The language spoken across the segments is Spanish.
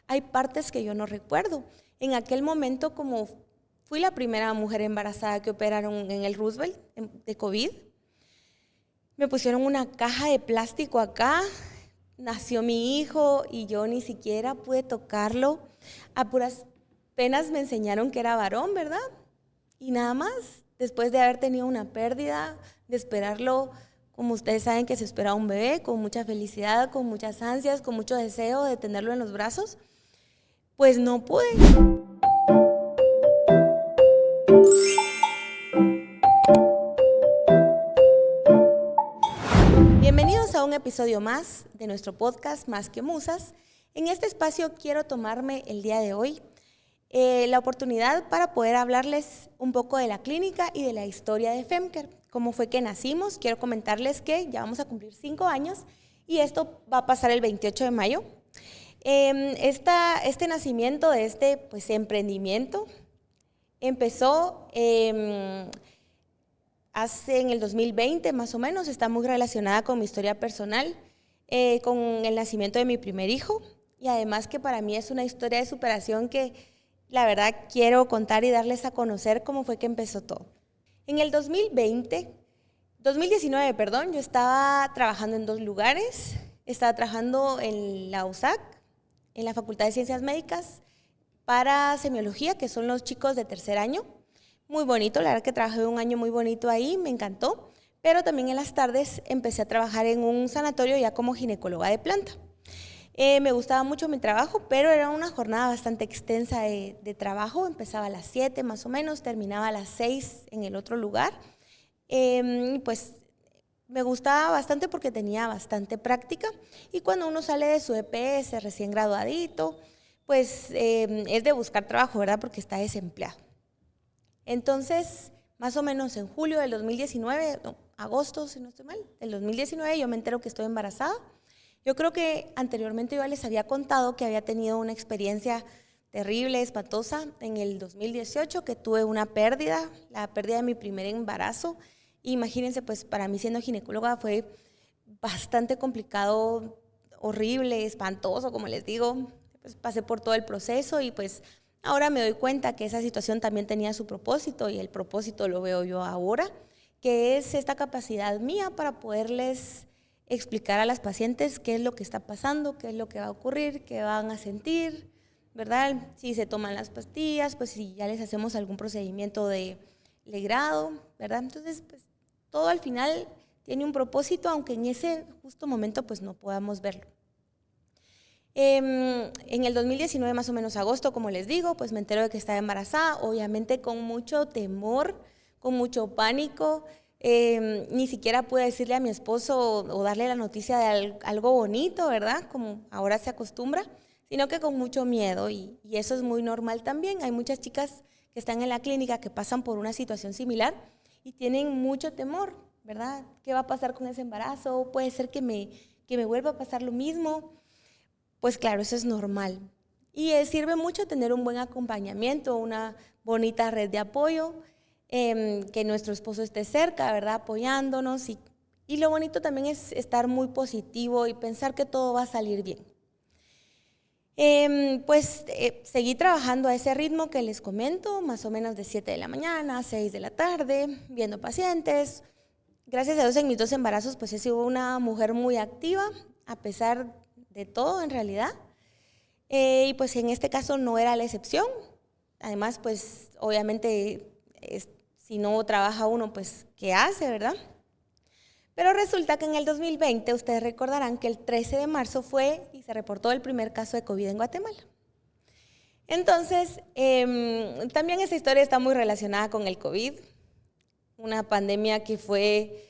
hay partes que yo no recuerdo. En aquel momento, como fui la primera mujer embarazada que operaron en el Roosevelt de COVID, me pusieron una caja de plástico acá, nació mi hijo y yo ni siquiera pude tocarlo. A puras penas me enseñaron que era varón, ¿verdad? Y nada más, después de haber tenido una pérdida, de esperarlo, como ustedes saben que se espera un bebé, con mucha felicidad, con muchas ansias, con mucho deseo de tenerlo en los brazos, pues no pude. Bienvenidos a un episodio más de nuestro podcast Más que Musas. En este espacio quiero tomarme el día de hoy la oportunidad para poder hablarles un poco de la clínica y de la historia de FemCare. Cómo fue que nacimos. Quiero comentarles que ya vamos a cumplir 5 años y esto va a pasar el 28 de mayo. Este nacimiento de este emprendimiento empezó hace en el 2020 más o menos. Está muy relacionada con mi historia personal, con el nacimiento de mi primer hijo, y además que para mí es una historia de superación que la verdad quiero contar y darles a conocer cómo fue que empezó todo. En el 2019, yo estaba trabajando en 2 lugares. Estaba trabajando en la USAC, en la Facultad de Ciencias Médicas, para semiología, que son los chicos de tercer año. Muy bonito, la verdad que trabajé un año muy bonito ahí, me encantó. Pero también en las tardes empecé a trabajar en un sanatorio ya como ginecóloga de planta. Me gustaba mucho mi trabajo, pero era una jornada bastante extensa de trabajo. Empezaba a las 7 más o menos, terminaba a las 6 en el otro lugar. Pues me gustaba bastante porque tenía bastante práctica. Y cuando uno sale de su EPS recién graduadito, pues es de buscar trabajo, ¿verdad? Porque está desempleado. Entonces, más o menos en julio del 2019, agosto, si no estoy mal, del 2019, yo me entero que estoy embarazada. Yo creo que anteriormente yo les había contado que había tenido una experiencia terrible, espantosa, en el 2018, que tuve una pérdida, la pérdida de mi primer embarazo. Imagínense, pues para mí siendo ginecóloga fue bastante complicado, horrible, espantoso, como les digo. Pues pasé por todo el proceso y pues ahora me doy cuenta que esa situación también tenía su propósito, y el propósito lo veo yo ahora, que es esta capacidad mía para poderles explicar a las pacientes qué es lo que está pasando, qué es lo que va a ocurrir, qué van a sentir, ¿verdad? Si se toman las pastillas, pues si ya les hacemos algún procedimiento de legrado, ¿verdad? Entonces, pues todo al final tiene un propósito, aunque en ese justo momento pues no podamos verlo. En el 2019, más o menos agosto, como les digo, pues me entero de que estaba embarazada, obviamente con mucho temor, con mucho pánico. Ni siquiera pude decirle a mi esposo o darle la noticia de algo bonito, ¿verdad? Como ahora se acostumbra, sino que con mucho miedo, y eso es muy normal también. Hay muchas chicas que están en la clínica que pasan por una situación similar y tienen mucho temor, ¿verdad? ¿Qué va a pasar con ese embarazo? Puede ser que me vuelva a pasar lo mismo. Pues claro, eso es normal. Y sirve mucho tener un buen acompañamiento, una bonita red de apoyo, que nuestro esposo esté cerca, ¿verdad? Apoyándonos. Y lo bonito también es estar muy positivo y pensar que todo va a salir bien. Seguí trabajando a ese ritmo que les comento, más o menos de 7 de la mañana a 6 de la tarde, viendo pacientes. Gracias a Dios en mis 2 embarazos pues he sido una mujer muy activa, a pesar de todo en realidad. Y pues en este caso no era la excepción. Además, pues obviamente si no trabaja uno, pues ¿qué hace, verdad? Pero resulta que en el 2020, ustedes recordarán que el 13 de marzo fue y se reportó el primer caso de COVID en Guatemala. Entonces, también esa historia está muy relacionada con el COVID, una pandemia que fue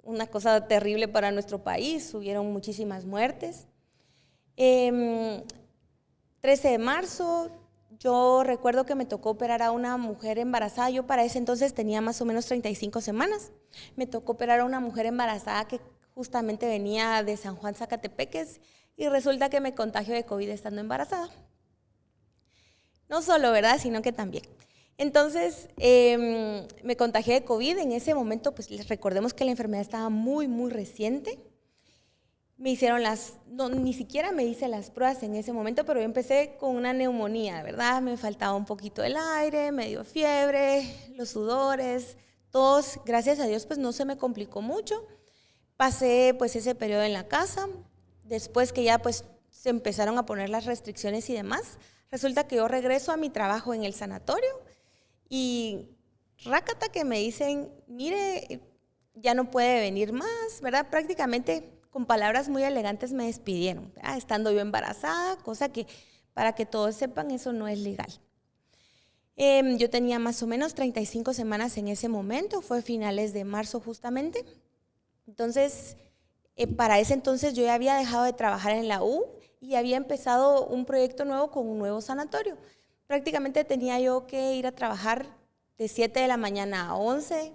una cosa terrible para nuestro país, hubieron muchísimas muertes. 13 de marzo, yo recuerdo que me tocó operar a una mujer embarazada. Yo para ese entonces tenía más o menos 35 semanas. Me tocó operar a una mujer embarazada que justamente venía de San Juan, Zacatepeques, y resulta que me contagió de COVID estando embarazada. No solo, ¿verdad? Sino que también. Entonces, me contagié de COVID. En ese momento, pues les recordemos que la enfermedad estaba muy, muy reciente. Me hicieron ni siquiera me hice las pruebas en ese momento, pero yo empecé con una neumonía, ¿verdad? Me faltaba un poquito el aire, me dio fiebre, los sudores, tos. Gracias a Dios, pues no se me complicó mucho. Pasé pues ese periodo en la casa. Después que ya pues se empezaron a poner las restricciones y demás, resulta que yo regreso a mi trabajo en el sanatorio y rácata que me dicen, mire, ya no puede venir más, ¿verdad? Prácticamente con palabras muy elegantes me despidieron, ¿verdad? Estando yo embarazada, cosa que para que todos sepan eso no es legal. Yo tenía más o menos 35 semanas en ese momento, fue finales de marzo justamente. Entonces, para ese entonces yo ya había dejado de trabajar en la U y había empezado un proyecto nuevo con un nuevo sanatorio. Prácticamente tenía yo que ir a trabajar de 7 de la mañana a 11,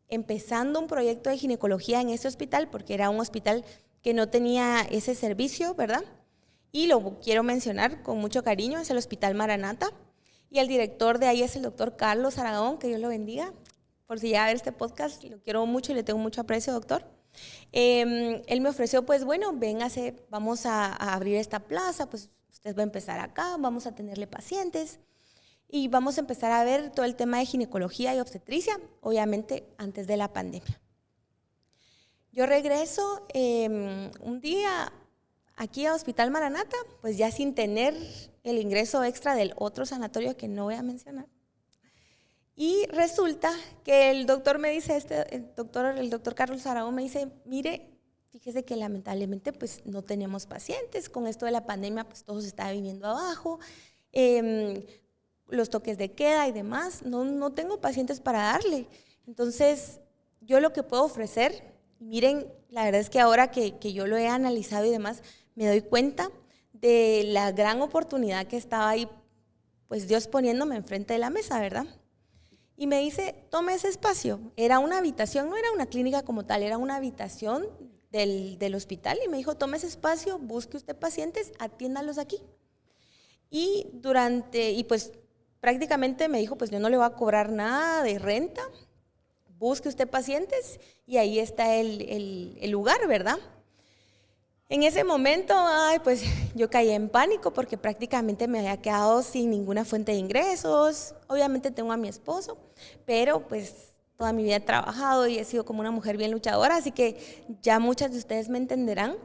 empezando un proyecto de ginecología en ese hospital, porque era un hospital que no tenía ese servicio, ¿verdad? Y lo quiero mencionar con mucho cariño, es el Hospital Maranata. Y el director de ahí es el doctor Carlos Aragón, que Dios lo bendiga. Por si ya a ver este podcast, lo quiero mucho y le tengo mucho aprecio, doctor. Él me ofreció, pues bueno, véngase, vamos a abrir esta plaza, pues usted va a empezar acá, vamos a tenerle pacientes y vamos a empezar a ver todo el tema de ginecología y obstetricia, obviamente antes de la pandemia. Yo regreso un día aquí a Hospital Maranata, pues ya sin tener el ingreso extra del otro sanatorio que no voy a mencionar. Y resulta que el doctor me dice, el doctor Carlos Aragón me dice, mire, fíjese que lamentablemente pues no tenemos pacientes, con esto de la pandemia pues todo se está viniendo abajo, los toques de queda y demás, no tengo pacientes para darle. Entonces, yo lo que puedo ofrecer, miren, la verdad es que ahora que yo lo he analizado y demás, me doy cuenta de la gran oportunidad que estaba ahí, pues Dios poniéndome enfrente de la mesa, ¿verdad? Y me dice, tome ese espacio. Era una habitación, no era una clínica como tal, era una habitación del hospital. Y me dijo, tome ese espacio, busque usted pacientes, atiéndalos aquí. Y pues prácticamente me dijo, pues yo no le voy a cobrar nada de renta, busque usted pacientes y ahí está el lugar, ¿verdad? En ese momento, pues yo caí en pánico porque prácticamente me había quedado sin ninguna fuente de ingresos. Obviamente tengo a mi esposo, pero pues toda mi vida he trabajado y he sido como una mujer bien luchadora, así que ya muchas de ustedes me entenderán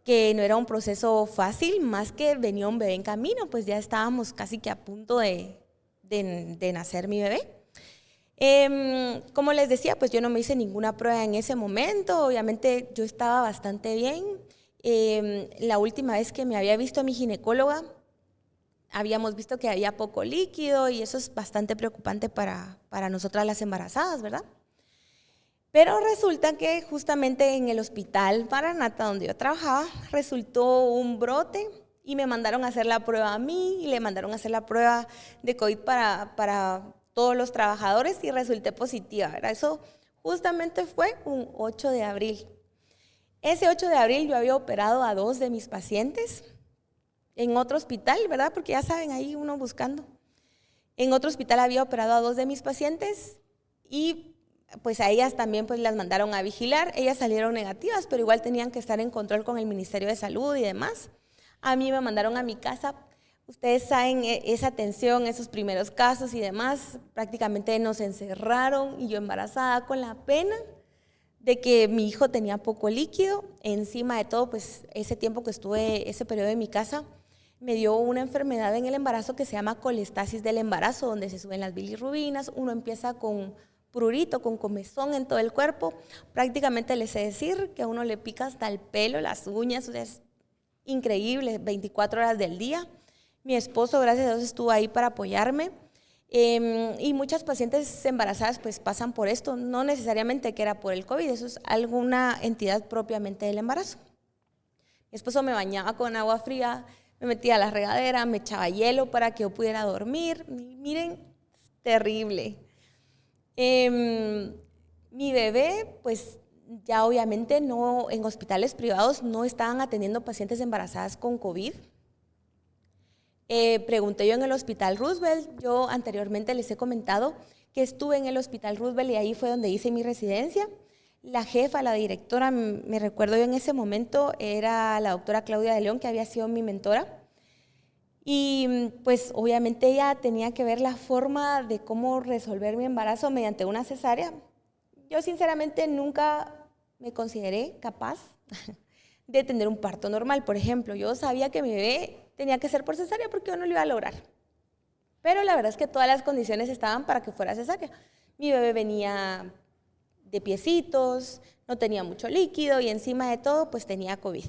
que no era un proceso fácil, más que venía un bebé en camino, pues ya estábamos casi que a punto de nacer mi bebé. Como les decía, pues yo no me hice ninguna prueba en ese momento, obviamente yo estaba bastante bien. La última vez que me había visto a mi ginecóloga, habíamos visto que había poco líquido y eso es bastante preocupante para nosotras las embarazadas, ¿verdad? Pero resulta que justamente en el Hospital Maranata, donde yo trabajaba, resultó un brote y me mandaron a hacer la prueba a mí y le mandaron a hacer la prueba de COVID para todos los trabajadores y resulté positiva, ¿verdad? Eso justamente fue un 8 de abril. Ese 8 de abril yo había operado a 2 de mis pacientes en otro hospital, ¿verdad? Porque ya saben, ahí uno buscando. En otro hospital había operado a 2 de mis pacientes y pues a ellas también pues las mandaron a vigilar. Ellas salieron negativas, pero igual tenían que estar en control con el Ministerio de Salud y demás. A mí me mandaron a mi casa. Ustedes saben, esa atención, esos primeros casos y demás, prácticamente nos encerraron y yo embarazada con la pena de que mi hijo tenía poco líquido. Encima de todo, pues ese tiempo que estuve, ese periodo en mi casa, me dio una enfermedad en el embarazo que se llama colestasis del embarazo, donde se suben las bilirrubinas, uno empieza con prurito, con comezón en todo el cuerpo. Prácticamente les sé decir que a uno le pica hasta el pelo, las uñas, o sea, es increíble, 24 horas del día. Mi esposo, gracias a Dios, estuvo ahí para apoyarme. Y muchas pacientes embarazadas pues pasan por esto, no necesariamente que era por el COVID, eso es alguna entidad propiamente del embarazo. Mi esposo me bañaba con agua fría, me metía a la regadera, me echaba hielo para que yo pudiera dormir. Miren, terrible. Mi bebé, pues ya obviamente no, en hospitales privados no estaban atendiendo pacientes embarazadas con COVID. Pregunté yo en el Hospital Roosevelt. Yo anteriormente les he comentado que estuve en el Hospital Roosevelt y ahí fue donde hice mi residencia. la jefa, la directora, me recuerdo yo en ese momento, era la doctora Claudia de León, que había sido mi mentora. Y pues obviamente ella tenía que ver la forma de cómo resolver mi embarazo mediante una cesárea. Yo sinceramente nunca me consideré capaz de tener un parto normal, por ejemplo. Yo sabía que mi bebé tenía que ser por cesárea porque yo no lo iba a lograr. Pero la verdad es que todas las condiciones estaban para que fuera cesárea. Mi bebé venía de piecitos, no tenía mucho líquido y encima de todo pues tenía COVID.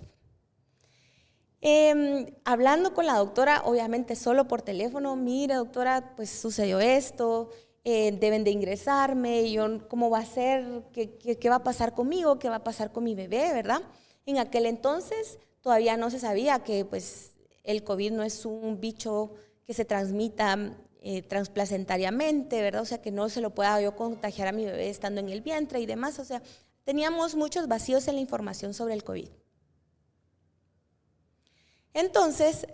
Hablando con la doctora, obviamente solo por teléfono, mire doctora, pues sucedió esto, deben de ingresarme, yo, ¿cómo va a ser? ¿Qué va a pasar conmigo? ¿Qué va a pasar con mi bebé? ¿Verdad? En aquel entonces todavía no se sabía que pues, el COVID no es un bicho que se transmita transplacentariamente, ¿verdad? O sea, que no se lo pueda yo contagiar a mi bebé estando en el vientre y demás. O sea, teníamos muchos vacíos en la información sobre el COVID. Entonces,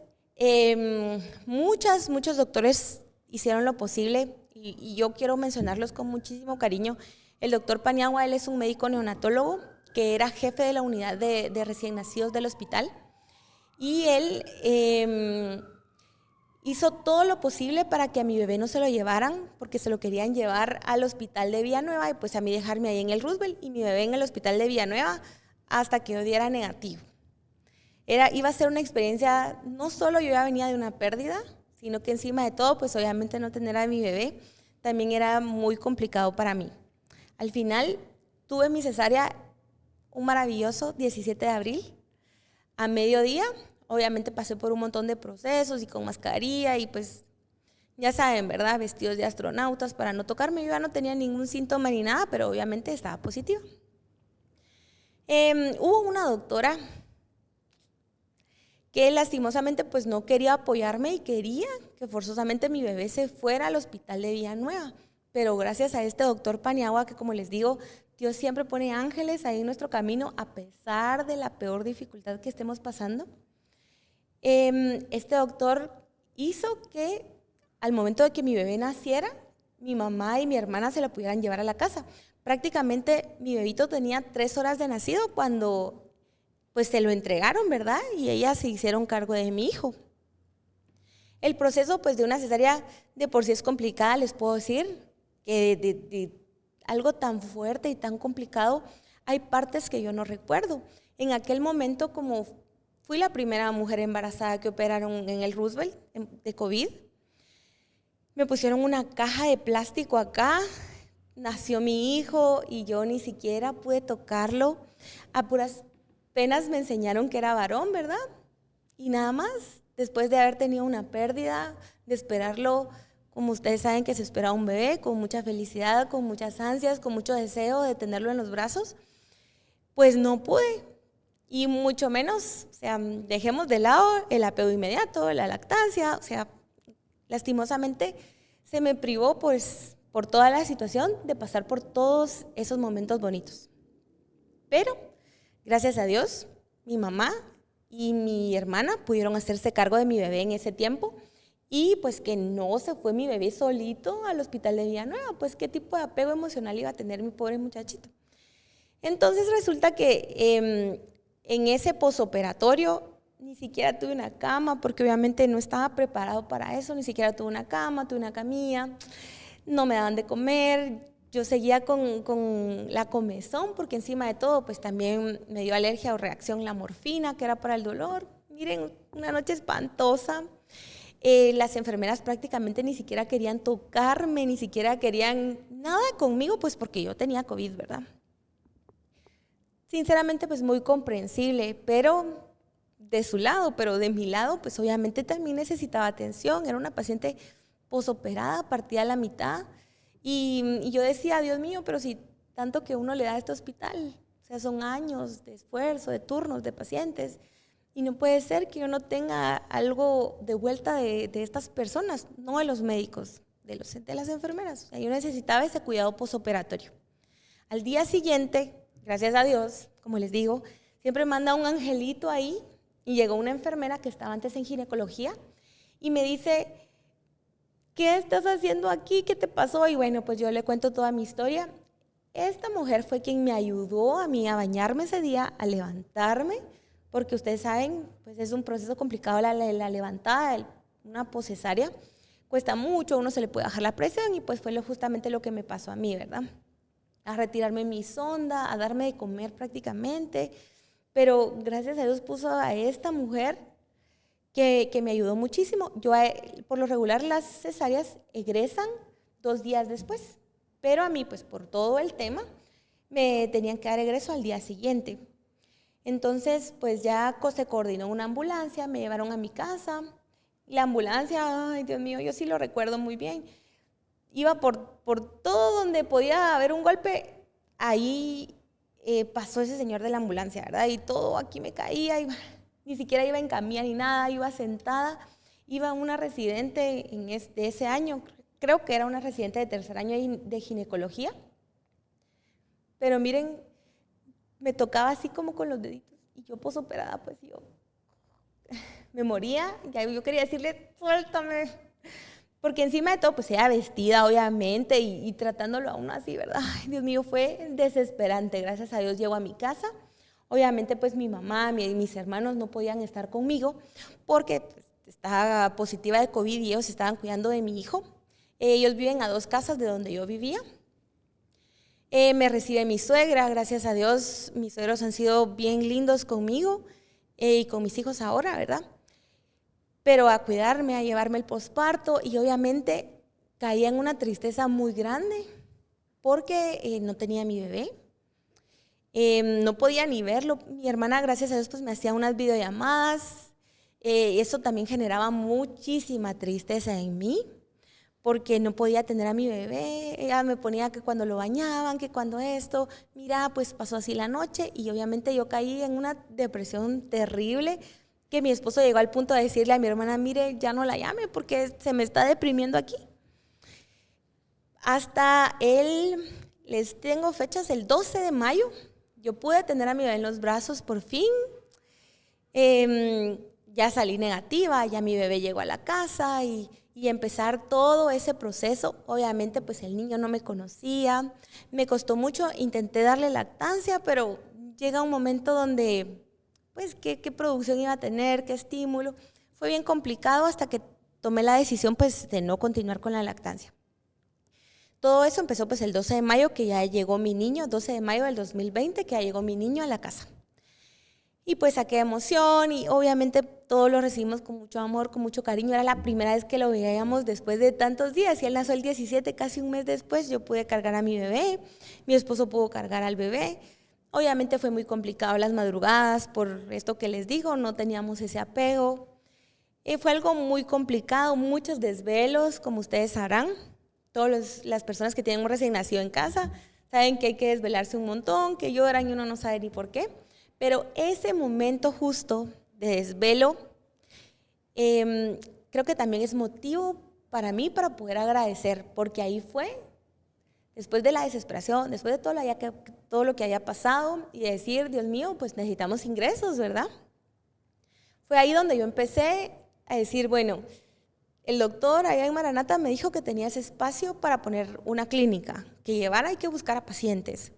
muchos doctores hicieron lo posible y yo quiero mencionarlos con muchísimo cariño. El doctor Paniagua, él es un médico neonatólogo que era jefe de la unidad de recién nacidos del hospital y él hizo todo lo posible para que a mi bebé no se lo llevaran porque se lo querían llevar al hospital de Villanueva y pues a mí dejarme ahí en el Roosevelt y mi bebé en el hospital de Villanueva hasta que yo diera negativo. Iba a ser una experiencia, no solo yo ya venía de una pérdida, sino que encima de todo, pues obviamente no tener a mi bebé también era muy complicado para mí. Al final tuve mi cesárea un maravilloso 17 de abril, a mediodía. Obviamente pasé por un montón de procesos y con mascarilla y pues ya saben, ¿verdad? Vestidos de astronautas para no tocarme. Yo ya no tenía ningún síntoma ni nada, pero obviamente estaba positiva. Hubo una doctora que lastimosamente pues no quería apoyarme y quería que forzosamente mi bebé se fuera al hospital de Villanueva. Pero gracias a este doctor Paniagua, que como les digo, Dios siempre pone ángeles ahí en nuestro camino a pesar de la peor dificultad que estemos pasando. Este doctor hizo que al momento de que mi bebé naciera, mi mamá y mi hermana se la pudieran llevar a la casa. Prácticamente mi bebito tenía 3 horas de nacido cuando pues se lo entregaron, ¿verdad? Y ellas se hicieron cargo de mi hijo. El proceso pues de una cesárea de por sí es complicada, les puedo decir, que de algo tan fuerte y tan complicado, hay partes que yo no recuerdo. En aquel momento, como fui la primera mujer embarazada que operaron en el Roosevelt de COVID, me pusieron una caja de plástico acá, nació mi hijo y yo ni siquiera pude tocarlo. A puras penas me enseñaron que era varón, ¿verdad? Y nada más, después de haber tenido una pérdida, de esperarlo, como ustedes saben que se espera un bebé, con mucha felicidad, con muchas ansias, con mucho deseo de tenerlo en los brazos, pues no pude. Y mucho menos, o sea, dejemos de lado el apego inmediato, la lactancia, o sea, lastimosamente se me privó pues por toda la situación de pasar por todos esos momentos bonitos. Pero, gracias a Dios, mi mamá y mi hermana pudieron hacerse cargo de mi bebé en ese tiempo y pues que no se fue mi bebé solito al hospital de Villanueva, pues qué tipo de apego emocional iba a tener mi pobre muchachito. Entonces resulta que en ese posoperatorio ni siquiera tuve una cama, porque obviamente no estaba preparado para eso, ni siquiera tuve una cama, tuve una camilla, no me daban de comer, yo seguía con la comezón, porque encima de todo, pues también me dio alergia o reacción a la morfina, que era para el dolor. Miren, una noche espantosa. Las enfermeras prácticamente ni siquiera querían tocarme, ni siquiera querían nada conmigo, pues porque yo tenía COVID, ¿verdad? Sinceramente, pues muy comprensible, pero de su lado, pero de mi lado, pues obviamente también necesitaba atención. Era una paciente posoperada, partida a la mitad. Y yo decía, Dios mío, pero si tanto que uno le da a este hospital, o sea, son años de esfuerzo, de turnos, de pacientes, y no puede ser que yo no tenga algo de vuelta de estas personas, no de los médicos, de las enfermeras. O sea, yo necesitaba ese cuidado posoperatorio. Al día siguiente, gracias a Dios, como les digo, siempre manda un angelito ahí, y llegó una enfermera que estaba antes en ginecología y me dice, ¿qué estás haciendo aquí? ¿Qué te pasó? Y bueno, pues yo le cuento toda mi historia. esta mujer fue quien me ayudó a mí a bañarme ese día, a levantarme, porque ustedes saben, pues es un proceso complicado la levantada, una cesárea. Cuesta mucho, a uno se le puede bajar la presión y pues fue justamente lo que me pasó a mí, ¿verdad? A retirarme mi sonda, a darme de comer prácticamente, pero gracias a Dios puso a esta mujer que me ayudó muchísimo. Por lo regular las cesáreas egresan 2 días después, pero a mí pues por todo el tema me tenían que dar egreso al día siguiente. Entonces pues ya se coordinó una ambulancia, me llevaron a mi casa. La ambulancia, ay Dios mío, yo sí lo recuerdo muy bien. Iba por todo donde podía haber un golpe, ahí pasó ese señor de la ambulancia, ¿verdad? Y todo aquí me caía, ni siquiera iba en camilla ni nada, iba sentada. Iba una residente de ese año, creo que era una residente de 3er año de ginecología. Pero miren, me tocaba así como con los deditos, y yo posoperada, pues yo me moría, ya yo quería decirle, suéltame, porque encima de todo, pues ella vestida, obviamente, y tratándolo a uno así, ¿verdad? Ay, Dios mío, fue desesperante. Gracias a Dios llego a mi casa. Obviamente, pues mi mamá y mis hermanos no podían estar conmigo, porque pues, estaba positiva de COVID y ellos estaban cuidando de mi hijo. Ellos viven a 2 casas de donde yo vivía. Me recibe mi suegra, gracias a Dios, mis suegros han sido bien lindos conmigo y con mis hijos ahora, ¿verdad? Pero a cuidarme, a llevarme el posparto, y obviamente caía en una tristeza muy grande porque no tenía mi bebé, no podía ni verlo. Mi hermana, gracias a Dios, pues me hacía unas videollamadas, eso también generaba muchísima tristeza en mí porque no podía tener a mi bebé. Ella me ponía que cuando lo bañaban, que cuando esto, mira, pues pasó así la noche, y obviamente yo caí en una depresión terrible, que mi esposo llegó al punto de decirle a mi hermana, mire, ya no la llame porque se me está deprimiendo aquí. Hasta les tengo fechas, el 12 de mayo, yo pude tener a mi bebé en los brazos por fin. Ya salí negativa, ya mi bebé llegó a la casa y empezar todo ese proceso. Obviamente pues el niño no me conocía, me costó mucho, intenté darle lactancia, pero llega un momento donde pues qué producción iba a tener, qué estímulo. Fue bien complicado hasta que tomé la decisión pues de no continuar con la lactancia. Todo eso empezó pues el 12 de mayo, que ya llegó mi niño, 12 de mayo del 2020, que ya llegó mi niño a la casa. Y pues saqué emoción, y obviamente todos lo recibimos con mucho amor, con mucho cariño. Era la primera vez que lo veíamos después de tantos días, y él nació el 17, casi un mes después. Yo pude cargar a mi bebé, mi esposo pudo cargar al bebé. Obviamente fue muy complicado las madrugadas por esto que les digo, no teníamos ese apego. Fue algo muy complicado, muchos desvelos, como ustedes sabrán. Todas las personas que tienen un recién nacido en casa saben que hay que desvelarse un montón, que lloran y uno no sabe ni por qué. Pero ese momento justo de desvelo creo que también es motivo para mí para poder agradecer, porque ahí fue, después de la desesperación, después de todo lo que haya pasado, y de decir, Dios mío, pues necesitamos ingresos, ¿verdad? Fue ahí donde yo empecé a decir, bueno, el doctor allá en Maranata me dijo que tenía ese espacio para poner una clínica, que llevara y que buscara pacientes.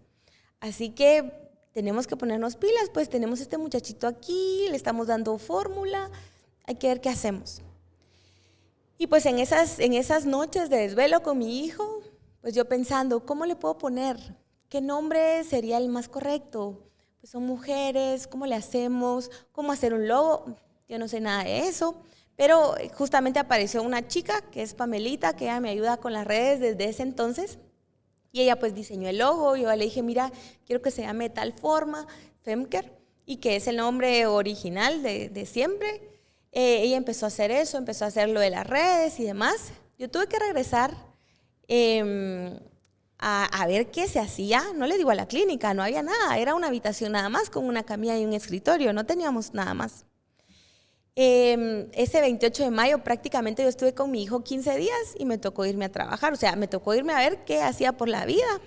Así que tenemos que ponernos pilas, pues tenemos este muchachito aquí, le estamos dando fórmula, hay que ver qué hacemos. Y pues en esas noches de desvelo con mi hijo, pues yo pensando, ¿cómo le puedo poner? ¿Qué nombre sería el más correcto? Pues son mujeres, ¿cómo le hacemos? ¿Cómo hacer un logo? Yo no sé nada de eso, pero justamente apareció una chica que es Pamelita, que ella me ayuda con las redes desde ese entonces, y ella pues diseñó el logo. Yo le dije, mira, quiero que se llame de tal forma, Femcare, y que es el nombre original de siempre. Ella empezó a hacer eso, empezó a hacer lo de las redes y demás. Yo tuve que regresar a ver qué se hacía. No le digo a la clínica, no había nada, era una habitación nada más con una camilla y un escritorio, no teníamos nada más. Ese 28 de mayo prácticamente yo estuve con mi hijo 15 días y me tocó irme a trabajar, o sea, me tocó irme a ver qué hacía por la vida.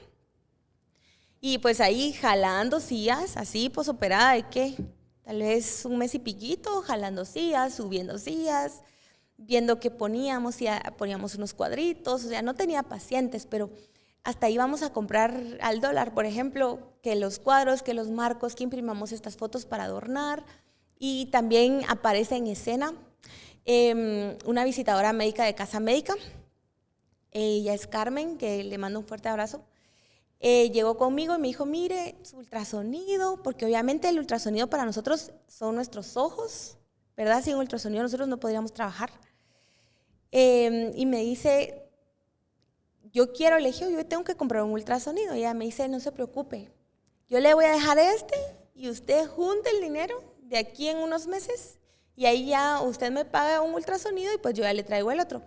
Y pues ahí jalando sillas, así posoperada de qué, tal vez un mes y piquito, jalando sillas, subiendo sillas, viendo qué poníamos, si poníamos unos cuadritos, o sea, no tenía pacientes, pero hasta íbamos a comprar al dólar, por ejemplo, que los cuadros, que los marcos, que imprimamos estas fotos para adornar. Y también aparece en escena una visitadora médica de Casa Médica. Ella es Carmen, que le mando un fuerte abrazo. Llegó conmigo y me dijo, mire, su ultrasonido, porque obviamente el ultrasonido para nosotros son nuestros ojos, ¿verdad? Sin ultrasonido nosotros no podríamos trabajar. Y me dice, yo quiero, le dije, yo tengo que comprar un ultrasonido. Y ella me dice, no se preocupe, yo le voy a dejar este y usted junte el dinero de aquí en unos meses y ahí ya usted me paga un ultrasonido y pues yo ya le traigo el otro.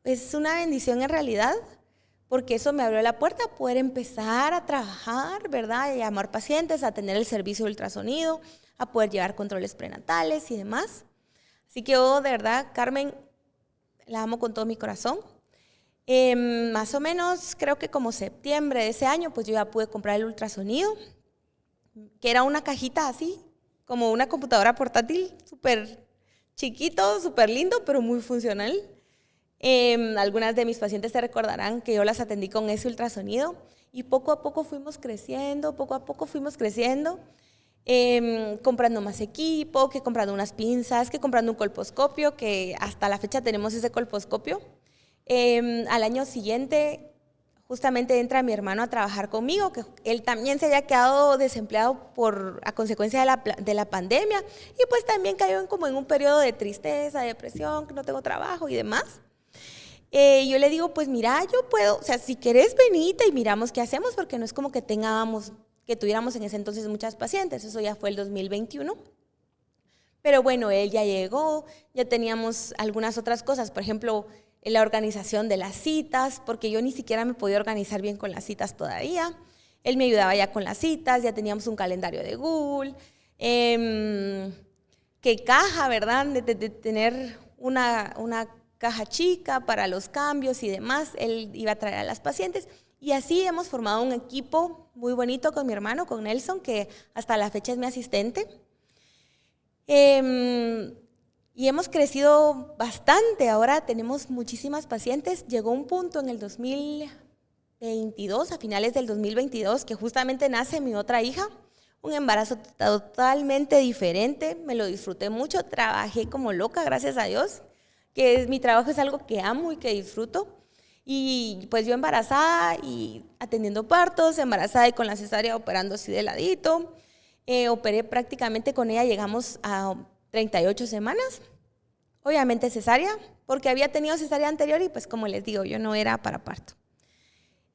Es una bendición en realidad, porque eso me abrió la puerta a poder empezar a trabajar, ¿verdad? A llamar pacientes, a tener el servicio de ultrasonido, a poder llevar controles prenatales y demás. Así que yo, de verdad, Carmen, la amo con todo mi corazón. Más o menos, creo que como septiembre de ese año, pues yo ya pude comprar el ultrasonido, que era una cajita así, como una computadora portátil, súper chiquito, súper lindo, pero muy funcional. Algunas de mis pacientes te recordarán que yo las atendí con ese ultrasonido y poco a poco fuimos creciendo, comprando más equipo, que comprando unas pinzas, que comprando un colposcopio, que hasta la fecha tenemos ese colposcopio. Al año siguiente justamente entra mi hermano a trabajar conmigo, que él también se había quedado desempleado a consecuencia de la pandemia y pues también cayó como en un periodo de tristeza, depresión, que no tengo trabajo y demás. Yo le digo, pues mira, yo puedo, o sea, si querés venite y miramos qué hacemos, porque no es como que tuviéramos en ese entonces muchas pacientes, eso ya fue el 2021. Pero bueno, él ya llegó, ya teníamos algunas otras cosas, por ejemplo, la organización de las citas, porque yo ni siquiera me podía organizar bien con las citas todavía. Él me ayudaba ya con las citas, ya teníamos un calendario de Google, qué caja, ¿verdad? De tener una caja chica para los cambios y demás. Él iba a traer a las pacientes y así hemos formado un equipo muy bonito con mi hermano, con Nelson, que hasta la fecha es mi asistente. Y hemos crecido bastante, ahora tenemos muchísimas pacientes. Llegó un punto en el 2022, a finales del 2022, que justamente nace mi otra hija, un embarazo totalmente diferente, me lo disfruté mucho, trabajé como loca, gracias a Dios, que mi trabajo es algo que amo y que disfruto. Y pues yo embarazada y atendiendo partos, embarazada y con la cesárea operando así de ladito. Operé prácticamente con ella, llegamos a 38 semanas, obviamente cesárea, porque había tenido cesárea anterior y pues como les digo, yo no era para parto.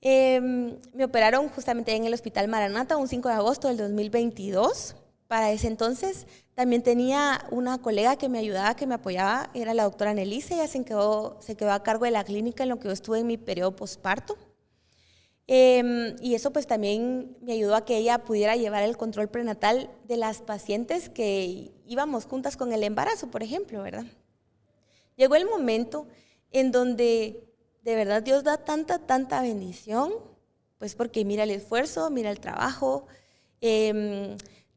Me operaron justamente en el Hospital Maranata un 5 de agosto del 2022. Para ese entonces también tenía una colega que me ayudaba, que me apoyaba, era la doctora Nelise, ella se quedó a cargo de la clínica en lo que yo estuve en mi periodo posparto. Y eso pues también me ayudó a que ella pudiera llevar el control prenatal de las pacientes que íbamos juntas con el embarazo, por ejemplo, ¿verdad? Llegó el momento en donde de verdad Dios da tanta bendición, pues porque mira el esfuerzo, mira el trabajo,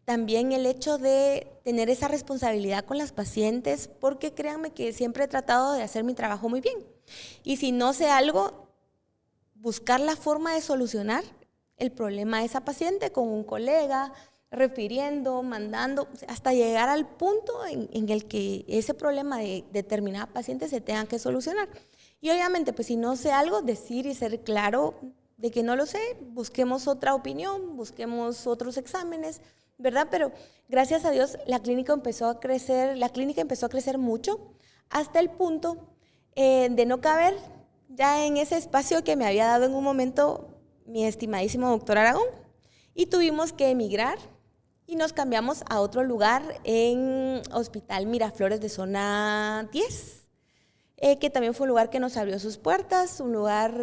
también el hecho de tener esa responsabilidad con las pacientes, porque créanme que siempre he tratado de hacer mi trabajo muy bien. Y si no sé algo, buscar la forma de solucionar el problema de esa paciente con un colega, refiriendo, mandando, hasta llegar al punto en el que ese problema de determinada paciente se tenga que solucionar. Y obviamente, pues si no sé algo, decir y ser claro de que no lo sé, busquemos otra opinión, busquemos otros exámenes, ¿verdad? Pero gracias a Dios la clínica empezó a crecer mucho hasta el punto de no caber ya en ese espacio que me había dado en un momento mi estimadísimo doctor Aragón, y tuvimos que emigrar y nos cambiamos a otro lugar en Hospital Miraflores de Zona 10, que también fue un lugar que nos abrió sus puertas, un lugar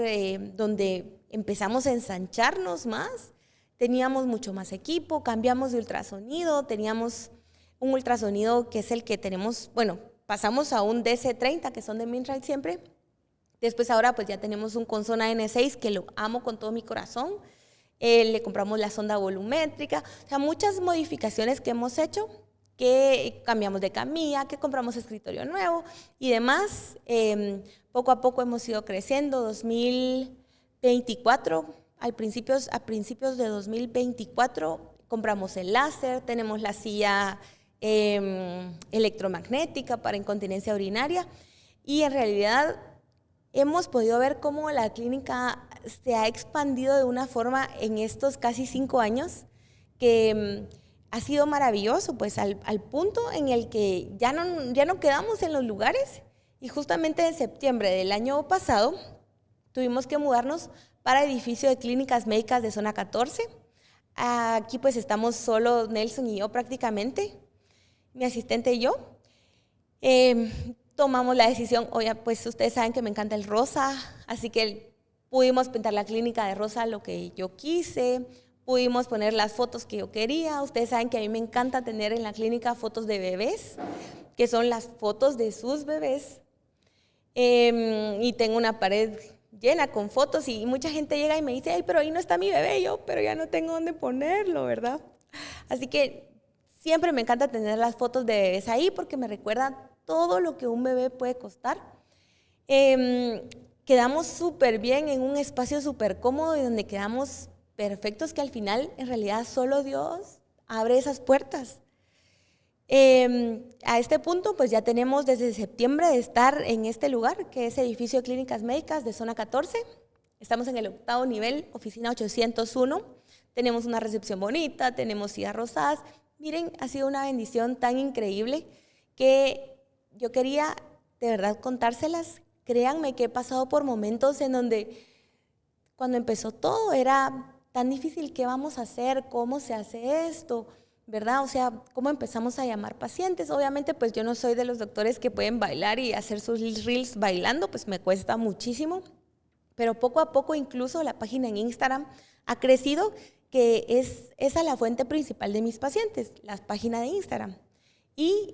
donde empezamos a ensancharnos más, teníamos mucho más equipo, cambiamos de ultrasonido, teníamos un ultrasonido que es el que tenemos, bueno, pasamos a un DC-30, que son de Mintrax siempre. Después ahora pues ya tenemos un Consona N6 que lo amo con todo mi corazón. Le compramos la sonda volumétrica, o sea, muchas modificaciones que hemos hecho, que cambiamos de camilla, que compramos escritorio nuevo y demás. Poco a poco hemos ido creciendo. a principios de 2024, compramos el láser, tenemos la silla electromagnética para incontinencia urinaria y en realidad hemos podido ver cómo la clínica se ha expandido de una forma en estos casi 5 años que ha sido maravilloso, pues al punto en el que ya no quedamos en los lugares y justamente en septiembre del año pasado tuvimos que mudarnos para edificio de clínicas médicas de zona 14. Aquí pues estamos solo Nelson y yo prácticamente, mi asistente y yo. Tomamos la decisión, oye, pues ustedes saben que me encanta el rosa, así que pudimos pintar la clínica de rosa lo que yo quise, pudimos poner las fotos que yo quería. Ustedes saben que a mí me encanta tener en la clínica fotos de bebés, que son las fotos de sus bebés. Y tengo una pared llena con fotos y mucha gente llega y me dice, ay, pero ahí no está mi bebé, yo, pero ya no tengo dónde ponerlo, ¿verdad? Así que siempre me encanta tener las fotos de bebés ahí porque me recuerda todo lo que un bebé puede costar. Quedamos súper bien en un espacio súper cómodo y donde quedamos perfectos, que al final en realidad solo Dios abre esas puertas. A este punto pues ya tenemos desde septiembre de estar en este lugar, que es edificio de clínicas médicas de zona 14. Estamos en el 8º nivel, oficina 801. Tenemos una recepción bonita, tenemos sillas rosadas. Miren, ha sido una bendición tan increíble que yo quería de verdad contárselas. Créanme que he pasado por momentos en donde cuando empezó todo era tan difícil. ¿Qué vamos a hacer? ¿Cómo se hace esto? ¿Verdad? O sea, ¿cómo empezamos a llamar pacientes? Obviamente, pues yo no soy de los doctores que pueden bailar y hacer sus reels bailando, pues me cuesta muchísimo. Pero poco a poco, incluso la página en Instagram ha crecido, que es esa la fuente principal de mis pacientes, la página de Instagram. Y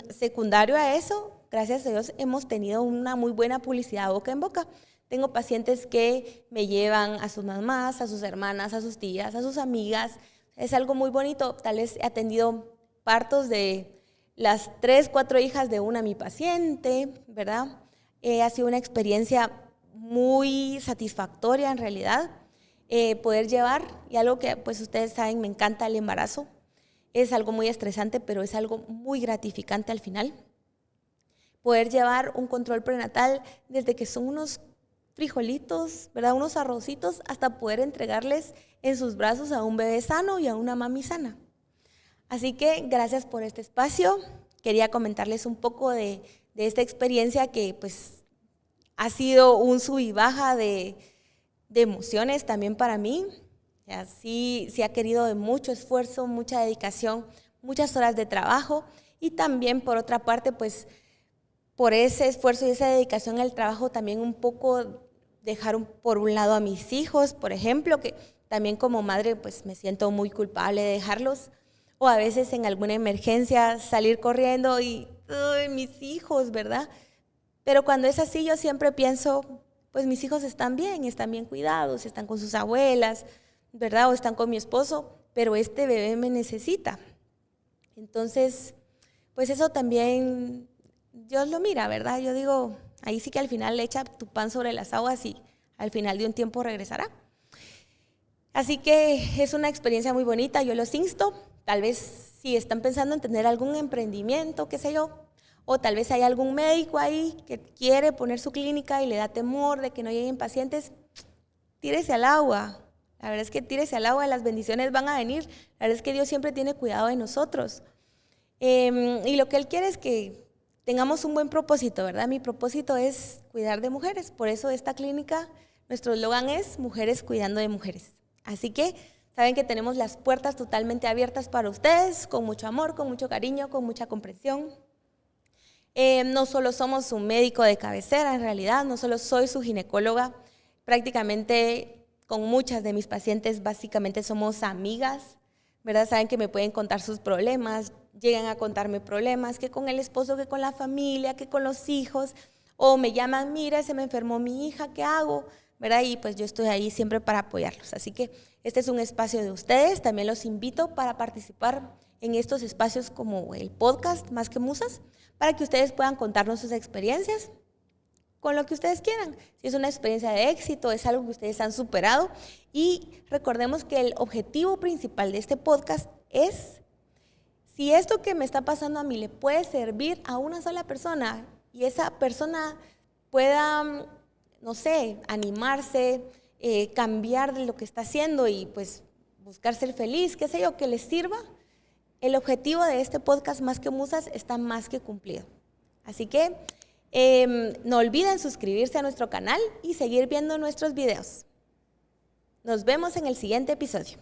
secundario a eso, gracias a Dios, hemos tenido una muy buena publicidad boca en boca. Tengo pacientes que me llevan a sus mamás, a sus hermanas, a sus tías, a sus amigas. Es algo muy bonito. Tal vez he atendido partos de las 3, 4 hijas de mi paciente, ¿verdad? Ha sido una experiencia muy satisfactoria en realidad. Poder llevar, y algo que pues ustedes saben, me encanta el embarazo. Es algo muy estresante, pero es algo muy gratificante al final. Poder llevar un control prenatal desde que son unos frijolitos, ¿verdad? Unos arrocitos, hasta poder entregarles en sus brazos a un bebé sano y a una mami sana. Así que gracias por este espacio. Quería comentarles un poco de esta experiencia que pues ha sido un sub y baja de emociones también para mí. Sí ha querido de mucho esfuerzo, mucha dedicación, muchas horas de trabajo y también por otra parte pues por ese esfuerzo y esa dedicación al trabajo también un poco dejar por un lado a mis hijos, por ejemplo, que también como madre pues me siento muy culpable de dejarlos, o a veces en alguna emergencia salir corriendo y mis hijos, ¿verdad? Pero cuando es así yo siempre pienso, pues mis hijos están bien cuidados, están con sus abuelas, ¿verdad? O están con mi esposo, pero este bebé me necesita. Entonces, pues eso también Dios lo mira, ¿verdad? Yo digo, ahí sí que al final le echa tu pan sobre las aguas y al final de un tiempo regresará. Así que es una experiencia muy bonita, yo los insto. Tal vez si están pensando en tener algún emprendimiento, qué sé yo, o tal vez hay algún médico ahí que quiere poner su clínica y le da temor de que no lleguen pacientes, tírese al agua. La verdad es que tírese al agua, las bendiciones van a venir. La verdad es que Dios siempre tiene cuidado de nosotros. Y lo que Él quiere es que tengamos un buen propósito, ¿verdad? Mi propósito es cuidar de mujeres. Por eso esta clínica, nuestro eslogan es Mujeres Cuidando de Mujeres. Así que saben que tenemos las puertas totalmente abiertas para ustedes, con mucho amor, con mucho cariño, con mucha comprensión. No solo somos un médico de cabecera, en realidad, no solo soy su ginecóloga, prácticamente con muchas de mis pacientes básicamente somos amigas, ¿verdad? Saben que me pueden contar sus problemas, llegan a contarme problemas, que con el esposo, que con la familia, que con los hijos, o me llaman, mira, se me enfermó mi hija, ¿qué hago? ¿Verdad? Y pues yo estoy ahí siempre para apoyarlos. Así que este es un espacio de ustedes, también los invito para participar en estos espacios como el podcast Más que Musas, para que ustedes puedan contarnos sus experiencias. con lo que ustedes quieran. Si es una experiencia de éxito, es algo que ustedes han superado. Y recordemos que el objetivo principal de este podcast es, si esto que me está pasando a mí le puede servir a una sola persona y esa persona pueda, no sé, animarse, cambiar de lo que está haciendo y pues buscar ser feliz, qué sé yo, que les sirva, el objetivo de este podcast Más que Musas está más que cumplido. Así que no olviden suscribirse a nuestro canal y seguir viendo nuestros videos. Nos vemos en el siguiente episodio.